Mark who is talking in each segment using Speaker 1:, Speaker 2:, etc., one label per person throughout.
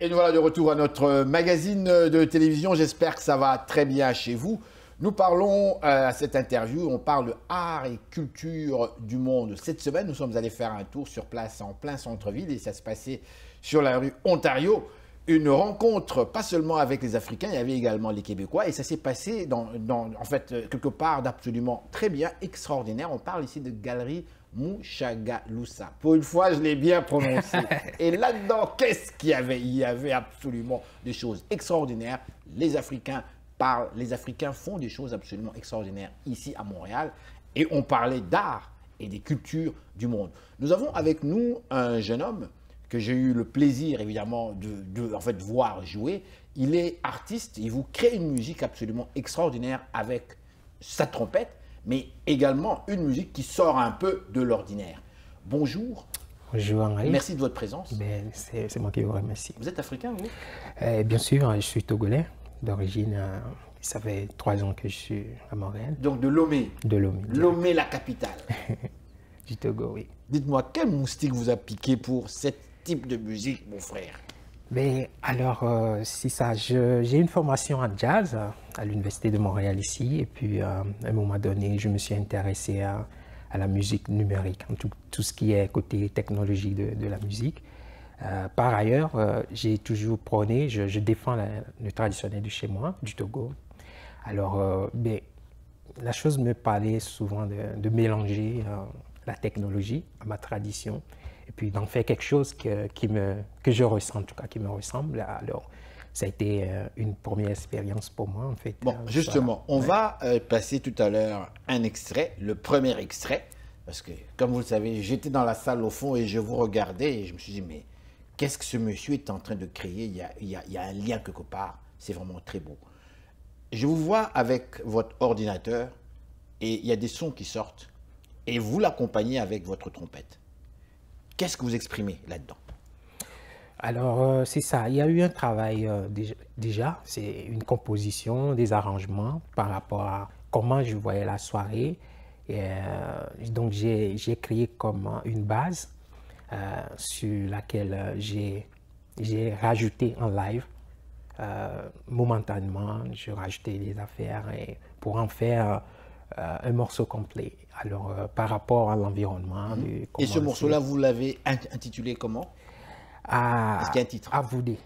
Speaker 1: Et nous voilà de retour à notre magazine de télévision. J'espère que ça va très bien chez vous. Nous parlons à cette interview, on parle art et culture du monde. Cette semaine, nous sommes allés faire un tour sur place en plein centre-ville et ça se passait sur la rue Ontario. Une rencontre, pas seulement avec les Africains, il y avait également les Québécois et ça s'est passé en fait, quelque part d'absolument très bien, extraordinaire. On parle ici de Galerie Mushagalusa. Pour une fois, je l'ai bien prononcé. Et là-dedans, qu'est-ce qu'il y avait? Il y avait absolument des choses extraordinaires. Les Africains parlent, les Africains font des choses absolument extraordinaires ici à Montréal. Et on parlait d'art et des cultures du monde. Nous avons avec nous un jeune homme que j'ai eu le plaisir évidemment de voir jouer. Il est artiste, il vous crée une musique absolument extraordinaire avec sa trompette, mais également une musique qui sort un peu de l'ordinaire. Bonjour.
Speaker 2: Bonjour Henri.
Speaker 1: Merci de votre présence.
Speaker 2: C'est moi qui vous remercie.
Speaker 1: Vous êtes africain, vous?
Speaker 2: Bien sûr, je suis togolais d'origine. Ça fait 3 ans que je suis à Montréal.
Speaker 1: Donc de Lomé.
Speaker 2: De Lomé.
Speaker 1: Lomé, la capitale.
Speaker 2: Du Togo, oui.
Speaker 1: Dites-moi, quel moustique vous a piqué pour cette type de musique, mon frère?
Speaker 2: Mais alors, c'est ça. J'ai une formation en jazz à l'Université de Montréal ici. Et puis, à un moment donné, je me suis intéressé à la musique numérique, tout ce qui est côté technologie de la musique. Par ailleurs, j'ai toujours prôné, je défends le traditionnel de chez moi, du Togo. Alors, la chose me parlait souvent de mélanger la technologie à ma tradition. Et puis d'en faire quelque chose que je ressens, en tout cas, qui me ressemble. Alors, ça a été une première expérience pour moi, en fait.
Speaker 1: Bon, justement, on va passer tout à l'heure un extrait, le premier extrait, parce que, comme vous le savez, j'étais dans la salle au fond et je vous regardais et je me suis dit, mais qu'est-ce que ce monsieur est en train de créer? Il y a un lien quelque part, c'est vraiment très beau. Je vous vois avec votre ordinateur et il y a des sons qui sortent et vous l'accompagnez avec votre trompette. Qu'est-ce que vous exprimez là-dedans?
Speaker 2: Alors, c'est ça. Il y a eu un travail déjà. C'est une composition, des arrangements par rapport à comment je voyais la soirée. Et, donc, j'ai créé comme une base sur laquelle j'ai rajouté en live. Momentanément, je rajoutais des affaires pour en faire un morceau complet. Alors, par rapport à l'environnement.
Speaker 1: Et ce morceau-là, vous l'avez intitulé comment? Est-ce qu'il y a un titre?
Speaker 2: Avoudé.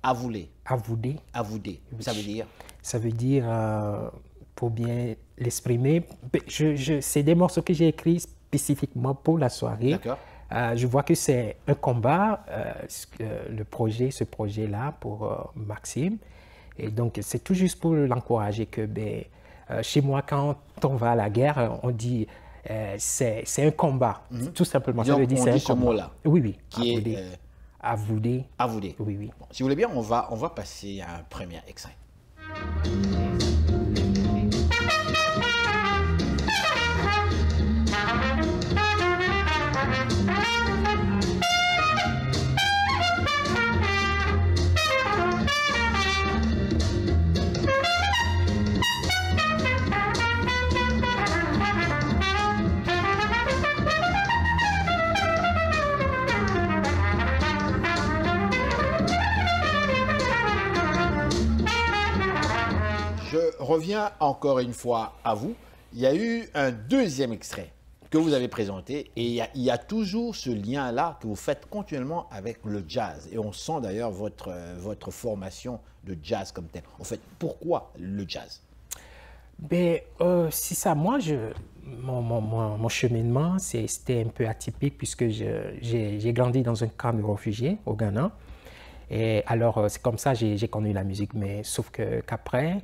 Speaker 1: Avoudé.
Speaker 2: Avoudé.
Speaker 1: Avoudé. Ça veut dire? Ça
Speaker 2: veut dire, pour bien l'exprimer, c'est des morceaux que j'ai écrits spécifiquement pour la soirée.
Speaker 1: D'accord.
Speaker 2: Je vois que c'est un combat, ce projet-là pour Maxime. Et donc, c'est tout juste pour l'encourager que, chez moi, quand on va à la guerre, on dit c'est un combat. Tout simplement, ça veut dire c'est un combat.
Speaker 1: Mot-là.
Speaker 2: Oui, oui.
Speaker 1: Qui est
Speaker 2: avoudé.
Speaker 1: Avoudé.
Speaker 2: Oui, oui.
Speaker 1: Bon, si vous voulez bien, on va passer à un premier extrait. Je reviens encore une fois à vous. Il y a eu un deuxième extrait que vous avez présenté et il y a toujours ce lien-là que vous faites continuellement avec le jazz. Et on sent d'ailleurs votre formation de jazz comme tel. En fait, pourquoi le jazz?
Speaker 2: C'est ça. Moi, mon cheminement, c'était un peu atypique puisque j'ai grandi dans un camp de réfugiés au Ghana. Et alors, c'est comme ça que j'ai connu la musique. Mais sauf qu'après,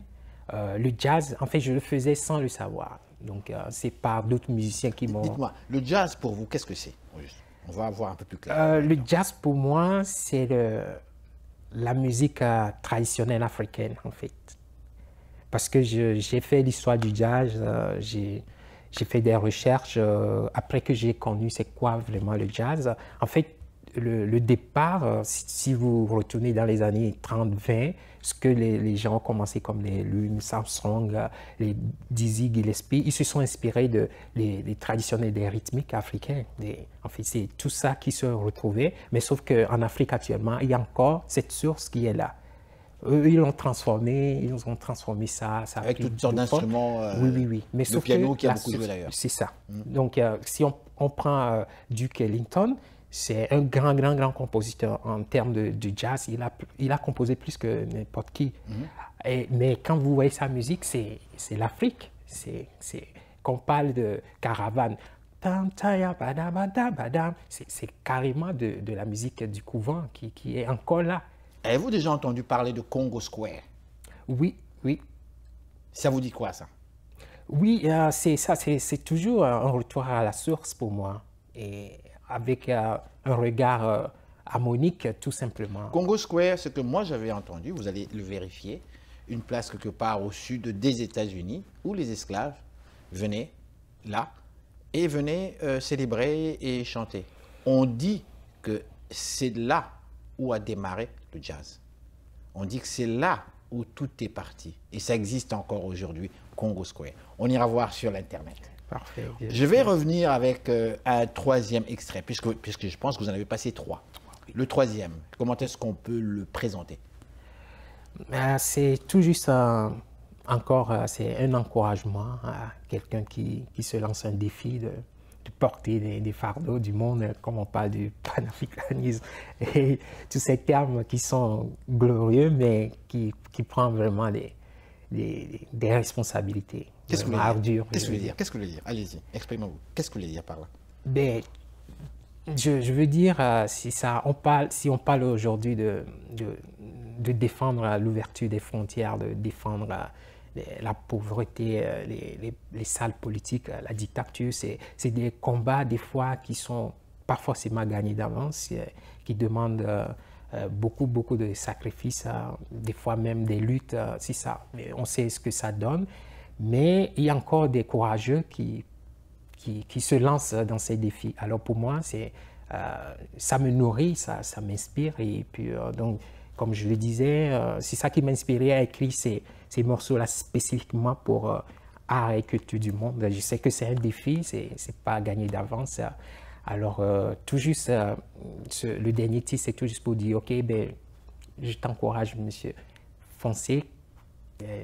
Speaker 2: le jazz, en fait, je le faisais sans le savoir. Donc, c'est par d'autres musiciens qui m'ont...
Speaker 1: Dites-moi, le jazz pour vous, qu'est-ce que c'est? On va voir un peu plus clair.
Speaker 2: Le jazz pour moi, c'est la musique traditionnelle africaine, en fait. Parce que j'ai fait l'histoire du jazz, j'ai fait des recherches après que j'ai connu c'est quoi vraiment le jazz. En fait, le départ, si vous retournez dans les années 30-20, ce que les gens ont commencé comme les Louis Armstrong, les Dizzy Gillespie, ils se sont inspirés des traditionnels, des rythmiques africains. En fait, c'est tout ça qui se retrouvait, mais sauf qu'en Afrique actuellement, il y a encore cette source qui est là. Eux, ils ont transformé ça.
Speaker 1: Avec toutes sortes d'instruments.
Speaker 2: Oui. Mais
Speaker 1: le piano qui a beaucoup joué d'ailleurs.
Speaker 2: C'est ça. Donc, si on prend Duke Ellington, c'est un grand compositeur en termes de jazz. Il a composé plus que n'importe qui. Mais quand vous voyez sa musique, c'est l'Afrique. Qu'on parle de caravane. C'est carrément de la musique du couvent qui est encore là.
Speaker 1: Avez-vous déjà entendu parler de Congo Square?
Speaker 2: Oui.
Speaker 1: Ça vous dit quoi, ça?
Speaker 2: Oui, c'est toujours un retour à la source pour moi, et avec un regard harmonique, tout simplement.
Speaker 1: Congo Square, ce que moi j'avais entendu, vous allez le vérifier, une place quelque part au sud des États-Unis, où les esclaves venaient là et venaient célébrer et chanter. On dit que c'est là où a démarré le jazz. On dit que c'est là où tout est parti. Et ça existe encore aujourd'hui, Congo Square. On ira voir sur l'Internet.
Speaker 2: Parfait.
Speaker 1: Je vais revenir avec un troisième extrait, puisque je pense que vous en avez passé 3. Le troisième, comment est-ce qu'on peut le présenter?
Speaker 2: C'est tout juste c'est un encouragement à quelqu'un qui se lance un défi de porter des fardeaux du monde, comme on parle du panafricanisme, et tous ces termes qui sont glorieux, mais qui prennent vraiment des responsabilités.
Speaker 1: Qu'est-ce que vous voulez dire? Qu'est-ce que vous voulez dire? Allez-y, exprimez-vous. Qu'est-ce que vous voulez dire par là?
Speaker 2: Ben, je veux dire, si on parle aujourd'hui de défendre l'ouverture des frontières, de défendre la pauvreté, les salles politiques, la dictature, c'est des combats des fois qui sont pas forcément gagnés d'avance, qui demandent beaucoup de sacrifices, des fois même des luttes, c'est ça. Mais on sait ce que ça donne, mais il y a encore des courageux qui se lancent dans ces défis. Alors pour moi, ça me nourrit, ça m'inspire, et puis donc, comme je le disais, c'est ça qui m'inspirait à écrire ces morceaux-là spécifiquement pour art et culture du monde. Je sais que c'est un défi, c'est pas gagné d'avance. Alors, tout juste, le dernier titre, c'est tout juste pour dire, OK, ben, je t'encourage, monsieur, foncez.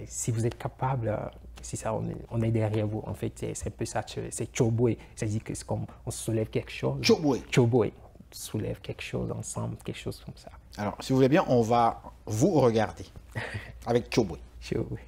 Speaker 2: Si vous êtes capable, c'est ça, on est derrière vous. En fait, c'est un peu ça, c'est Chobwe. C'est-à-dire que c'est comme on soulève quelque chose. Chobwe. Soulève quelque chose ensemble, quelque chose comme ça.
Speaker 1: Alors, si vous voulez bien, on va vous regarder avec Chobwe.
Speaker 2: Chobwe.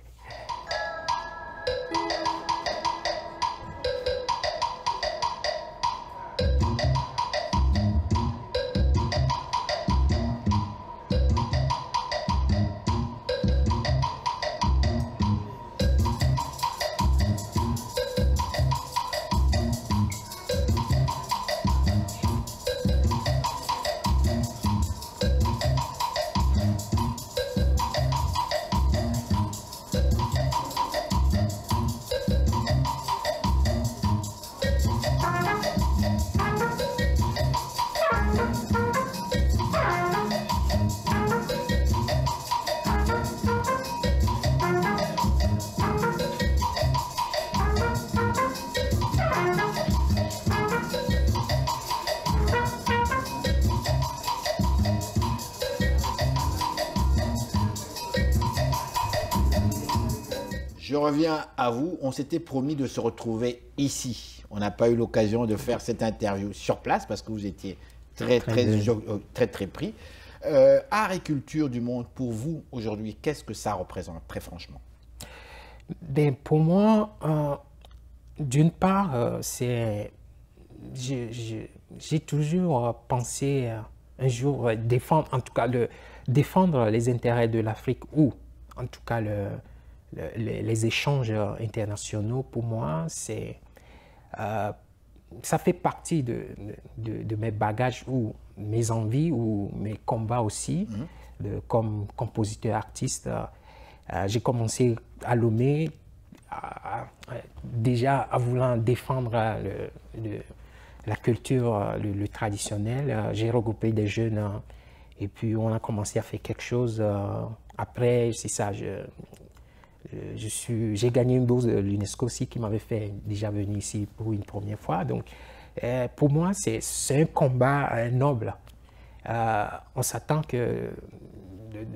Speaker 1: Je reviens à vous. On s'était promis de se retrouver ici. On n'a pas eu l'occasion de faire cette interview sur place parce que vous étiez très pris. Art et culture du monde, pour vous, aujourd'hui, qu'est-ce que ça représente, très franchement?
Speaker 2: Ben, pour moi, d'une part, j'ai toujours pensé un jour défendre, en tout cas, défendre les intérêts de l'Afrique, ou en tout cas les échanges internationaux. Pour moi, ça fait partie de mes bagages, ou mes envies, ou mes combats aussi, comme compositeur, artiste. J'ai commencé à Lomé, déjà à vouloir défendre la culture, le traditionnel. J'ai regroupé des jeunes et puis on a commencé à faire quelque chose. Après, c'est ça, j'ai gagné une bourse de l'UNESCO aussi qui m'avait fait déjà venir ici pour une première fois. Donc, pour moi, c'est un combat noble. On s'attend que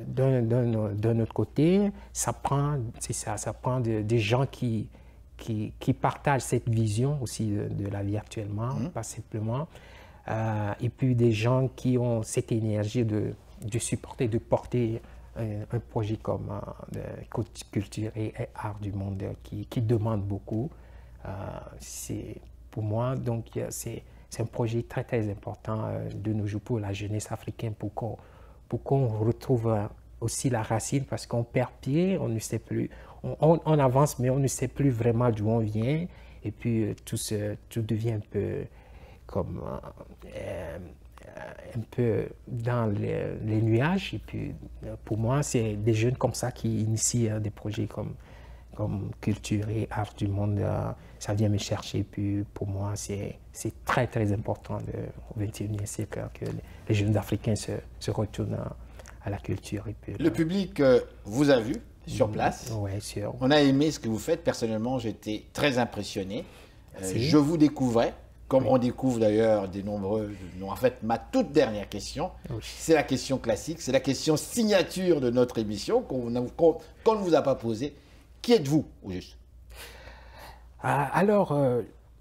Speaker 2: d'un autre côté, ça prend des gens qui partagent cette vision aussi de la vie actuellement, pas simplement. Et puis des gens qui ont cette énergie de supporter, de porter un projet comme culture et art du monde qui demande beaucoup. Pour moi, donc, c'est un projet très, très important de nos jours pour la jeunesse africaine, pour qu'on retrouve aussi la racine, parce qu'on perd pied, on ne sait plus, on avance, mais on ne sait plus vraiment d'où on vient, et puis tout devient un peu comme un peu dans les nuages. Et puis pour moi, c'est des jeunes comme ça qui initient des projets comme culture et art du monde. Ça vient me chercher. Puis pour moi, c'est très très important au XXIe siècle que les jeunes Africains se retournent à la culture. Et puis,
Speaker 1: le public vous a vu sur place.
Speaker 2: Oui, sûr.
Speaker 1: On a aimé ce que vous faites. Personnellement, j'étais très impressionné.
Speaker 2: Merci.
Speaker 1: Je vous découvrais. Comme on découvre d'ailleurs des nombreux... En fait, ma toute dernière question, c'est la question classique, c'est la question signature de notre émission qu'on ne vous a pas posée. Qui êtes-vous, au juste?
Speaker 2: Alors,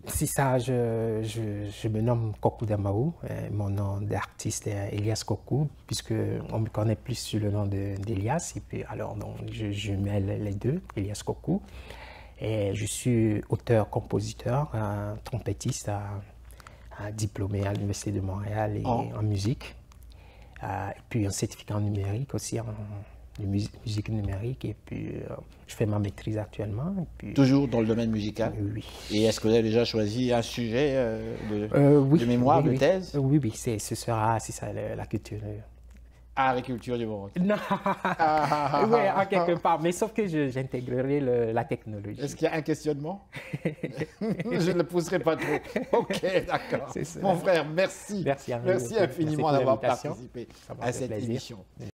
Speaker 2: c'est ça, je me nomme Kokou Damaou. Mon nom d'artiste est Elias Kokou, puisqu'on me connaît plus sous le nom d'Elias. Et puis, alors, donc, je mêle les deux, Elias Kokou. Et je suis auteur-compositeur, trompettiste, diplômé à l'Université de Montréal et en musique. Et puis un certificat en numérique aussi, en musique numérique. Et puis je fais ma maîtrise actuellement. Et puis,
Speaker 1: toujours dans le domaine musical?
Speaker 2: Oui.
Speaker 1: Et est-ce que vous avez déjà choisi un sujet de mémoire, de thèse?
Speaker 2: Oui, ce sera la culture.
Speaker 1: Art et culture du monde.
Speaker 2: Non, oui, en quelque part, mais sauf que j'intégrerai la technologie.
Speaker 1: Est-ce qu'il y a un questionnement? Je ne le pousserai pas trop. Ok, d'accord. Mon frère, merci.
Speaker 2: Merci
Speaker 1: infiniment d'avoir participé à cette
Speaker 2: émission.
Speaker 1: émission.